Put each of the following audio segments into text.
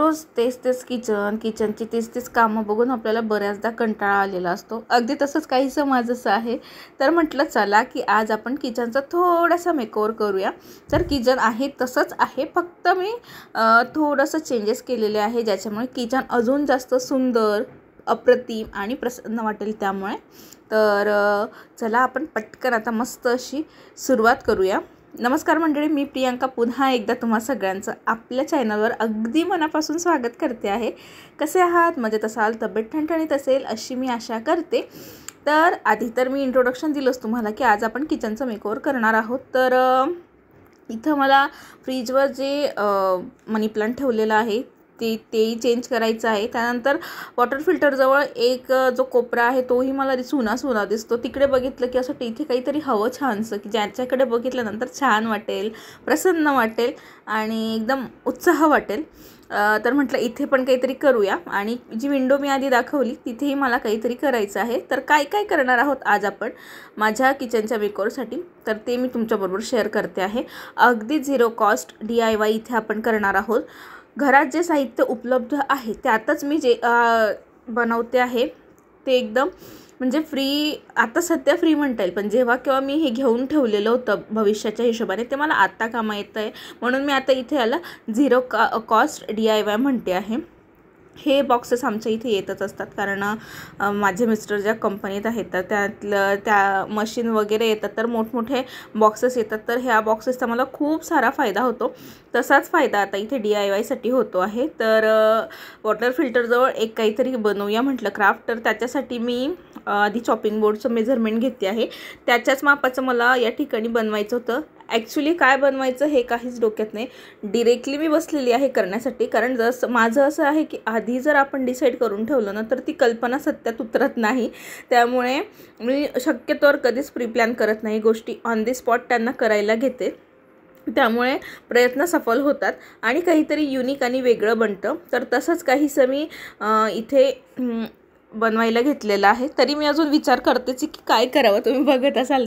रोज तेच किचनची तीच कामं बघून आपल्याला बऱ्याचदा कंटाळा आलेला असतो. अगदी तसंच काहीसं माझंसं आहे. तर म्हटलं चला की आज आपण किचनचा थोडासा मेकओव्हर करूया. तर किचन आहे तसंच आहे, फक्त मी थोडंसं चेंजेस केलेले आहे, ज्याच्यामुळे किचन अजून जास्त सुंदर, अप्रतिम आणि प्रसन्न वाटेल. त्यामुळे तर चला आपण पटकन आता मस्त अशी सुरुवात करूया. नमस्कार मंडळी, मी प्रियांका पुन्हा एकदा तुम्हा सगळ्यांचं आपल्या चॅनलवर अगदी मनापासून स्वागत करते आहे. कसे आहात? मजेत असाल, तब्येत ठणठणीत असेल अशी मी आशा करते. तर आधी तर मी इंट्रोडक्शन दिलंच तुम्हाला की आज आपण किचनचं मेकओव्हर करणार आहोत. तर इथं मला फ्रीजवर जे मनी प्लांट ठेवलेला आहे तेही चेंज करायचं आहे. त्यानंतर वॉटर फिल्टरजवळ एक जो कोपरा आहे तोही मला सुना दिसतो. तिकडे बघितलं की असं इथे काहीतरी हवं छानसं, की ज्याच्याकडे बघितल्यानंतर छान वाटेल, प्रसन्न वाटेल आणि एकदम उत्साह वाटेल. तर म्हटलं इथे पण काहीतरी करूया. आणि जी विंडो मी आधी दाखवली तिथेही मला काहीतरी करायचं आहे. तर काय करणार आहोत आज आपण माझ्या किचनच्या मेकओव्हरसाठी, तर ते मी तुमच्याबरोबर शेअर करते आहे. अगदी झिरो कॉस्ट DIY इथे आपण करणार आहोत. घरात जे साहित्य उपलब्ध आहे त्यातच मी जे बनवते आहे ते एकदम म्हणजे फ्री, आता सध्या फ्री म्हणता येईल, पण जेव्हा केव्हा मी हे घेऊन ठेवलेलं होतं भविष्याच्या हिशोबाने ते मला आत्ता कामा येतं आहे, म्हणून मी आता इथे याला झिरो कॉस्ट DIY म्हणते आहे. हे बॉक्सेस आमच्या इथे येतच असतात, कारण माझे मिस्टर ज्या कंपनीत आहेत तर त्या मशीन वगैरे येतात, तर मोठमोठे बॉक्सेस येतात. तर ह्या बॉक्सेसचा मला खूप सारा फायदा होतो. तसाच फायदा आता इथे DIYसाठी होतो आहे. तर वॉटर फिल्टरजवळ एक काहीतरी बनवूया म्हटलं क्राफ्ट. तर त्याच्यासाठी मी आधी चॉपिंग बोर्डचं मेजरमेंट घेते आहे. त्याच्याच मापाचं मला या ठिकाणी बनवायचं होतं. ॲक्च्युली काय बनवायचं हे काहीच डोक्यात नाही, डिरेक्टली मी बसलेली आहे करण्यासाठी. कारण जसं माझं असं आहे की आधी जर आपण डिसाईड करून ठेवलं ना तर ती कल्पना सत्यात उतरत नाही. त्यामुळे मी शक्यतोवर कधीच प्री प्लॅन करत नाही, गोष्टी ऑन दी स्पॉट त्यांना करायला घेते. त्यामुळे प्रयत्न सफल होतात आणि काहीतरी युनिक आणि वेगळं बनतं. तर तसंच काहीसं मी इथे बनवायला घेतलेलं आहे. तरी मी अजून विचार करतेच की काय करावं, तुम्ही बघत असाल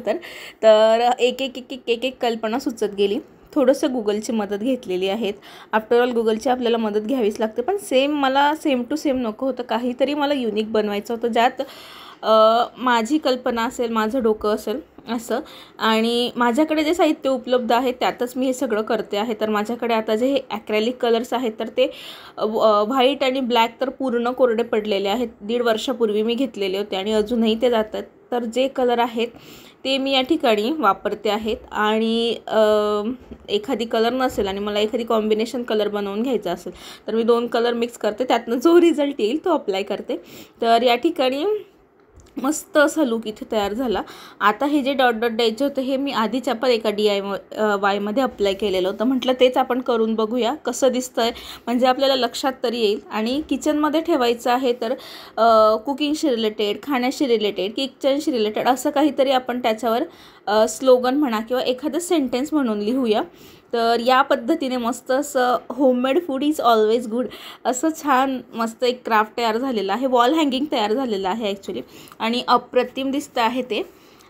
तर एक कल्पना सुचत गेली. थोडंसं गुगलची मदत घेतलेली आहेत. आफ्टर ऑल गुगलची आपल्याला मदत घ्यावीच लागते, पण मला सेम टू सेम नको होतं. काहीतरी मला युनिक बनवायचं होतं, ज्यात माझी कल्पना असेल, माझं डोकं असेल असं. आणि माझ्याकडे जे साहित्य उपलब्ध आहे त्यातच मी हे सगळं करते आहे. तर माझ्याकडे आता जे हे ॲक्रेलिक कलर्स आहेत तर ते व्हाईट आणि ब्लॅक तर पूर्ण कोरडे पडलेले आहेत. 1.5 वर्षापूर्वी मी घेतलेले होते आणि अजूनही ते जातात. तर जे कलर आहेत ते मी या ठिकाणी वापरते आहेत. आणि एखादी कलर नसेल आणि मला एखादी कॉम्बिनेशन कलर बनवून घ्यायचा असेल तर मी 2 कलर मिक्स करते, त्यातनं जो रिझल्ट येईल तो अप्लाय करते. तर या ठिकाणी मस्त असा लुक इथे तयार झाला. आता हे जे डॉट द्यायचे होते हे मी आधीच आपण एका DIYमध्ये अप्लाय केलेलं होतं. म्हटलं तेच आपण करून बघूया कसं दिसतं आहे, म्हणजे आपल्याला लक्षात तरी येईल. आणि किचनमध्ये ठेवायचं आहे तर कुकिंगशी रिलेटेड, खाण्याशी रिलेटेड, किचनशी रिलेटेड असं काहीतरी आपण त्याच्यावर स्लोगन म्हणा किंवा एखादं सेंटेन्स म्हणून लिहूया. तर या पद्धतीने मस्त असं homemade food is always good असं छान मस्त एक क्राफ्ट तयार झालेलं आहे. वॉल हँगिंग तयार झालेलं आहे ॲक्च्युली, आणि अप्रतिम दिसतं आहे ते.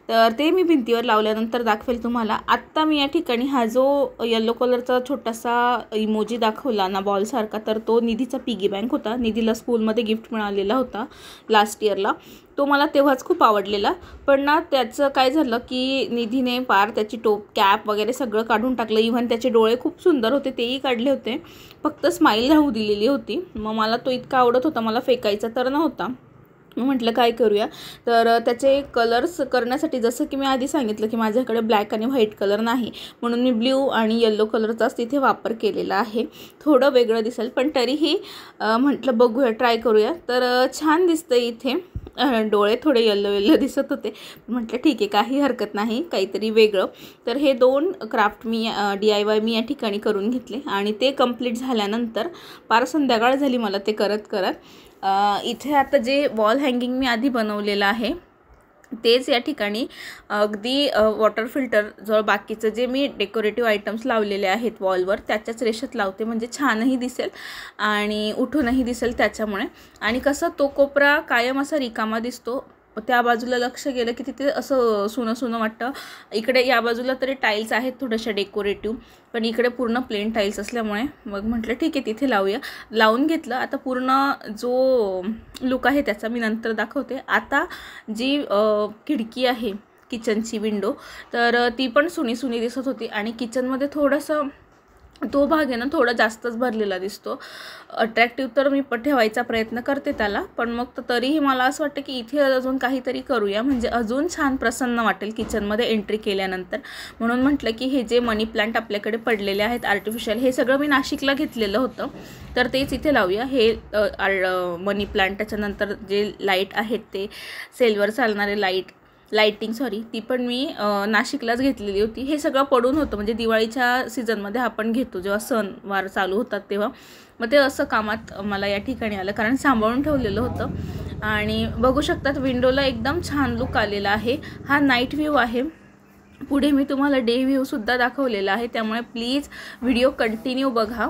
तर ते मी भिंतीवर लावल्यानंतर दाखवेल तुम्हाला. आत्ता मी या ठिकाणी हा जो येलो कलरचा छोटासा इमोजी दाखवला ना बॉलसारखा, तर तो निधीचा पिगी बँक होता. निधीला स्कूलमध्ये गिफ्ट मिळालेला होता लास्ट इयरला. तो मला तेव्हाच खूप आवडलेला, पण ना त्याचं काय झालं की निधीने पार त्याची कॅप वगैरे सगळं काढून टाकलं. इव्हन त्याचे डोळे खूप सुंदर होते तेही काढले होते, फक्त स्माईल राहू दिलेली होती. मग मला तो इतका आवडत होता, मला फेकायचा तर नव्हता. म्हटलं काय करूया, तर त्याचे कलर्स करण्यासाठी जसं की मी आधी सांगितलं की माझ्याकडे ब्लॅक आणि व्हाईट कलर नाही, म्हणून मी ब्ल्यू आणि येलो कलरचाच तिथे वापर केलेला आहे. थोडं वेगळं दिसेल पण तरीही म्हटलं बघूया, ट्राय करूया. तर छान दिसतं इथे. डोळे थोडे येल्लो दिसत होते, म्हटलं ठीक आहे काही हरकत नाही, काहीतरी वेगळं. तर हे 2 क्राफ्ट मी DIY मी या ठिकाणी करून घेतले आणि ते कंप्लीट झाल्यानंतर पार संध्याकाळ झाली मला ते करत इथे आता जे वॉल हँगिंग मी आधी बनवलेलं आहे तेच या ठिकाणी अगदी वॉटर फिल्टर जवळ बाकीचं जे मी डेकोरेटिव्ह आयटम्स लावलेले आहेत वॉलवर त्याच्याच रेषेत लावते, म्हणजे छानही दिसेल आणि उठूनही दिसेल त्याच्यामुळे. आणि कसं तो कोपरा कायम असा रिकामा दिसतो, त्या बाजूला लक्ष गेलं की तिथे असं सुनं सुनं वाटतं. इकडे या बाजूला तरी टाईल्स आहेत थोड्याशा डेकोरेटिव्ह, पण इकडे पूर्ण प्लेन टाईल्स असल्यामुळे मग म्हटलं ठीक आहे तिथे लावूया. लावून घेतलं. आता पूर्ण जो लुक आहे त्याचा मी नंतर दाखवते. आता जी खिडकी आहे किचनची विंडो, तर ती पण सुनी सुनी दिसत होती आणि किचनमध्ये थोडंसं तो भाग आहे ना थोडा जास्तच भरलेला दिसतो. अट्रॅक्टिव्ह तर मी पण ठेवायचा प्रयत्न करते त्याला, पण मग तरीही मला असं वाटतं की इथे अजून काहीतरी करूया म्हणजे अजून छान प्रसन्न वाटेल किचनमध्ये एंट्री केल्यानंतर. म्हणून म्हटलं की हे जे मनी प्लांट आपल्याकडे पडलेले आहेत आर्टिफिशियल, हे सगळं मी नाशिकला घेतलेलं होतं, तर तेच इथे लावूया. हे मनी प्लांट. त्याच्यानंतर जे लाईट आहेत ते सेलवर चालणारे लाईटिंग ती पण मी नाशिकलाच घेतलेली होती. हे सगळं पडून होतं म्हणजे दिवाळीच्या सीझनमध्ये आपण घेतो जेव्हा सणवार चालू होतात तेव्हा, मग ते असं कामात मला या ठिकाणी आलं कारण सांभाळून ठेवलेलं होतं. आणि बघू शकतात विंडोला एकदम छान लुक आलेला आहे. हा नाईट व्ह्यू आहे. पुढे मी तुम्हाला डे व्ह्यूसुद्धा दाखवलेला आहे, त्यामुळे प्लीज व्हिडिओ कंटिन्यू बघा.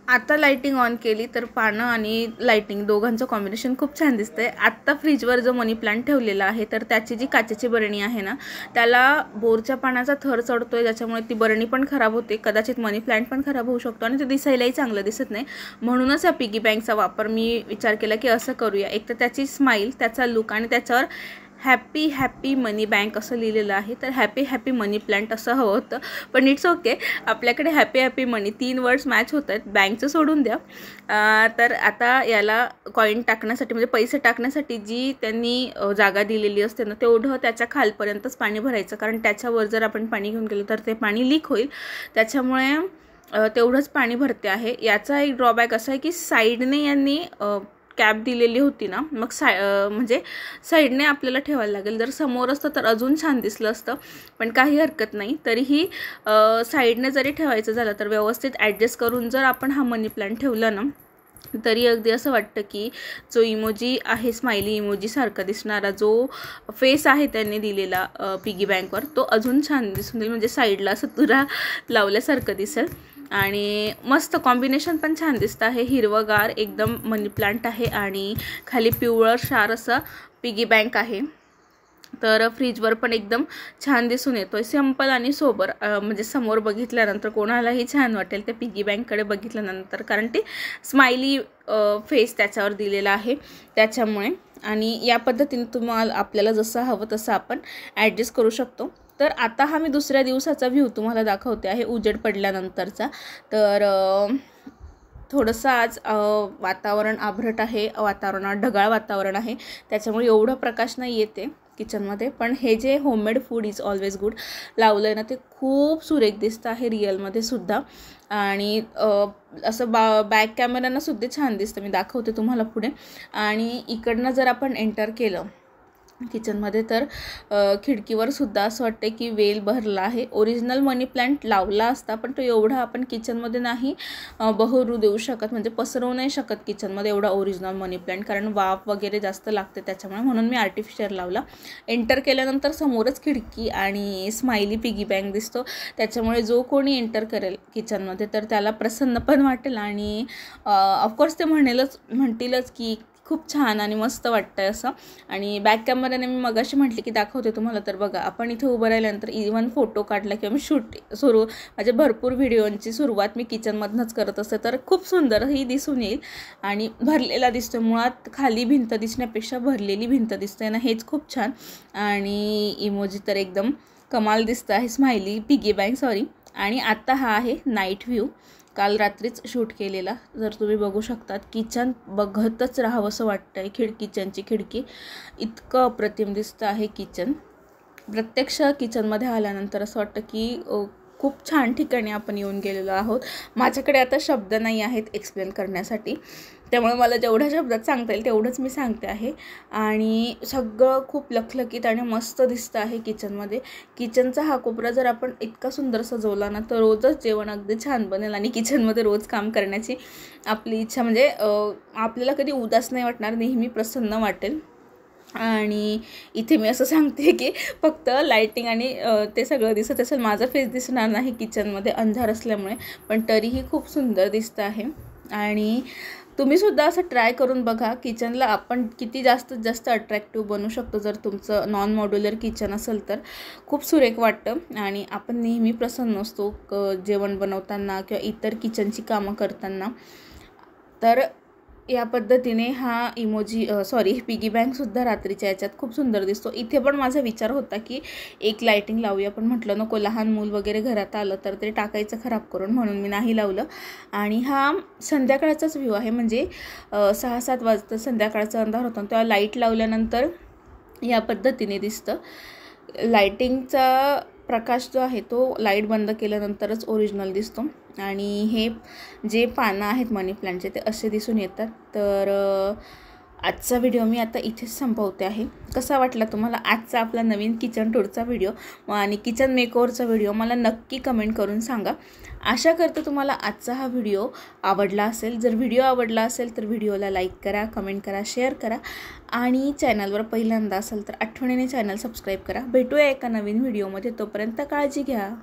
आता लाईटिंग ऑन केली तर पानं आणि लाईटिंग दोघांचं कॉम्बिनेशन खूप छान दिसतंय. आत्ता फ्रीजवर जो मनी प्लांट ठेवलेला आहे तर त्याची जी काचेची बरणी आहे ना त्याला बोरच्या पानाचा थर चढतोय, ज्याच्यामुळे ती बरणी पण खराब होते. कदाचित मनी प्लांट पण खराब होऊ शकतो आणि ते दिसायलाही चांगलं दिसत नाही. म्हणूनच या पिगी बँकचा वापर मी विचार केला की असं करूया. एक तर त्याची स्माईल, त्याचा लुक आणि त्याच्यावर हॅपी हॅपी मनी बँक असं लिहिलेलं आहे, तर हॅपी हॅपी मनी प्लांट असं हवं होतं. पण इट्स ओके, आपल्याकडे हॅपी हॅपी मनी 3 वर्ड्स मॅच होत आहेत. बँकचं सोडून द्या. तर आता याला कॉईन टाकण्यासाठी म्हणजे पैसे टाकण्यासाठी जी त्यांनी जागा दिलेली असते ना तेवढं त्याच्या खालपर्यंतच पाणी भरायचं, कारण त्याच्यावर जर आपण पाणी घेऊन गेलो तर ते पाणी लीक होईल. त्याच्यामुळे तेवढंच पाणी भरते आहे. याचा एक ड्रॉबॅक असा आहे की साईडने यांनी कॅप दिलेली होती ना, मग म्हणजे साईडने आपल्याला ठेवायला लागेल. जर समोर असतं तर अजून छान दिसलं असतं, पण काही हरकत नाही. तरीही साईडने जरी ठेवायचं झालं तर व्यवस्थित ॲडजस्ट करून जर आपण हा मनी प्लांट ठेवला ना तरी अगदी असं वाटतं की जो इमोजी आहे स्माइली इमोजीसारखा दिसणारा जो फेस आहे त्यांनी दिलेला पिगी बँकवर तो अजून छान दिसून येईल. म्हणजे साईडला असं तुरा लावल्यासारखं दिसेल आणि मस्त कॉम्बिनेशन पण छान दिसतं आहे. हिरवगार एकदम मनी प्लांट आहे आणि खाली पिवळं शार असं पिगी बँक आहे. तर फ्रीजवर पण एकदम छान दिसून येतोय. सिंपल आणि सोबर म्हणजे समोर बघितल्यानंतर कोणालाही छान वाटेल ते पिगी बँककडे बघितल्यानंतर, कारण ते स्माइली फेस त्याच्यावर दिलेला आहे त्याच्यामुळे. आणि या पद्धतीने तुम्हाला आपल्याला जसं हवं तसं आपण ॲडजस्ट करू शकतो. तर आता हा मी दुसऱ्या दिवसाचा व्ह्यू तुम्हाला दाखवते आहे उजेड पडल्यानंतरचा. तर थोडंसं आज वातावरण आभ्रट आहे, वातावरणात ढगाळ वातावरण आहे, त्याच्यामुळे एवढं प्रकाश नाही येते किचनमध्ये. पण हे जे homemade food is always good लावलं आहे ना ते खूप सुरेख दिसतं आहे रिअलमध्ये सुद्धा. आणि असं बॅक कॅमेऱ्यानं सुद्धा छान दिसतं, मी दाखवते तुम्हाला पुढे. आणि इकडनं जर आपण एंटर केलं किचनमध्ये तर खिडकीवर सुद्धा असं वाटतं की वेल भरला आहे. ओरिजिनल मनी प्लांट लावला असता पण तो एवढा आपण किचनमध्ये नाही बहरू देऊ शकत, म्हणजे पसरवू नाही शकत किचनमध्ये एवढा ओरिजिनल मनी प्लांट, कारण वाफ वगैरे जास्त लागते त्याच्यामुळे. म्हणून मी आर्टिफिशियल लावला. एंटर केल्यानंतर समोरच खिडकी आणि स्माइली पिगी बँक दिसतो, त्याच्यामुळे जो कोणी एंटर करेल किचनमध्ये तर त्याला प्रसन्न पण वाटेल आणि ऑफकोर्स ते म्हणतीलच की खूप छान आणि मस्त वाटतं आहे असं. आणि बॅक कॅमेऱ्याने मी मगाशी म्हटले की दाखवते तुम्हाला, तर बघा आपण इथे उभं राहिल्यानंतर इव्हन फोटो काढला किंवा मी माझे भरपूर व्हिडिओंची सुरुवात मी किचनमधनंच करत असते, तर खूप सुंदरही दिसून येईल आणि भरलेला दिसतो. मुळात खाली भिंत दिसण्यापेक्षा भरलेली भिंत दिसते ना, हेच खूप छान. आणि इमोजी तर एकदम कमाल दिसतं आहे, स्माइली पिगी बँक आणि आत्ता हा आहे नाईट व्ह्यू, काल रात्रीच शूट केलेला. जर तुम्ही बघू शकतात किचन बघतच राहावं असं वाटतं आहे. किचनची खिडकी इतकं अप्रतिम दिसतं आहे किचन. प्रत्यक्ष किचनमध्ये आल्यानंतर असं वाटतं की खूप छान ठिकाणी आपण येऊन गेलेलो आहोत. माझ्याकडे आता शब्द नाही आहेत एक्सप्लेन करण्यासाठी, त्यामुळे मला जेवढ्या शब्दात सांगता येईल तेवढंच मी सांगते आहे. आणि सगळं खूप लखलखीत आणि मस्त दिसतं आहे किचनमध्ये. किचनचा हा कोपरा जर आपण इतका सुंदर सजवला ना तर रोजच जेवण अगदी छान बनेल आणि किचनमध्ये रोज काम करण्याची आपली इच्छा म्हणजे आपल्याला कधी उदास नाही वाटणार, नेहमी प्रसन्न वाटेल. आणि इथे मी असं सांगते की फक्त लाईटिंग आणि ते सगळं दिसत असेल, माझा फेस दिसणार नाही किचनमध्ये अंधार असल्यामुळे, पण तरीही खूप सुंदर दिसतं आहे. आणि तुम्हीसुद्धा असं ट्राय करून बघा. किचनला आपण किती जास्तीत जास्त अट्रॅक्टिव्ह बनवू शकतो जर तुमचं नॉन मॉड्युलर किचन असेल तर. खूप सुरेख वाटतं आणि आपण नेहमी प्रसन्न असतो जेवण बनवताना किंवा इतर किचनची कामं करताना. तर या पद्धतीने हा पिगी बँकसुद्धा रात्रीच्या याच्यात खूप सुंदर दिसतो. इथे पण माझा विचार होता की एक लाईटिंग लावूया, पण म्हटलं नको, लहान मूल वगैरे घरात आलं तर ते टाकायचं खराब करून, म्हणून मी नाही लावलं. आणि हा संध्याकाळचाच व्ह्यू आहे, म्हणजे 6-7 वाजता संध्याकाळचा अंधार होता तेव्हा लाईट लावल्यानंतर या पद्धतीने दिसतं. लाईटिंगचा प्रकाश जो आहे तो लाईट बंद केल्यानंतरच ओरिजिनल दिसतो. आणि हे जे पानं आहेत मनी प्लांटचे ते असे दिसून येतात. तर आजचा व्हिडिओ मी आता इथेच संपवते आहे. कसा वाटला तुम्हाला आजचा आपला नवीन किचन टूरचा व्हिडिओ आणि किचन मेकओव्हरचा व्हिडिओ मला नक्की कमेंट करून सांगा. आशा करते तुम्हाला आजचा हा व्हिडिओ आवडला असेल. जर व्हिडिओ आवडला असेल तर व्हिडिओला लाईक करा, कमेंट करा, शेअर करा आणि चॅनलवर पहिल्यांदा असेल तर आठवणीने चॅनल सबस्क्राईब करा. भेटूया एका नवीन व्हिडिओमध्ये. तोपर्यंत काळजी घ्या.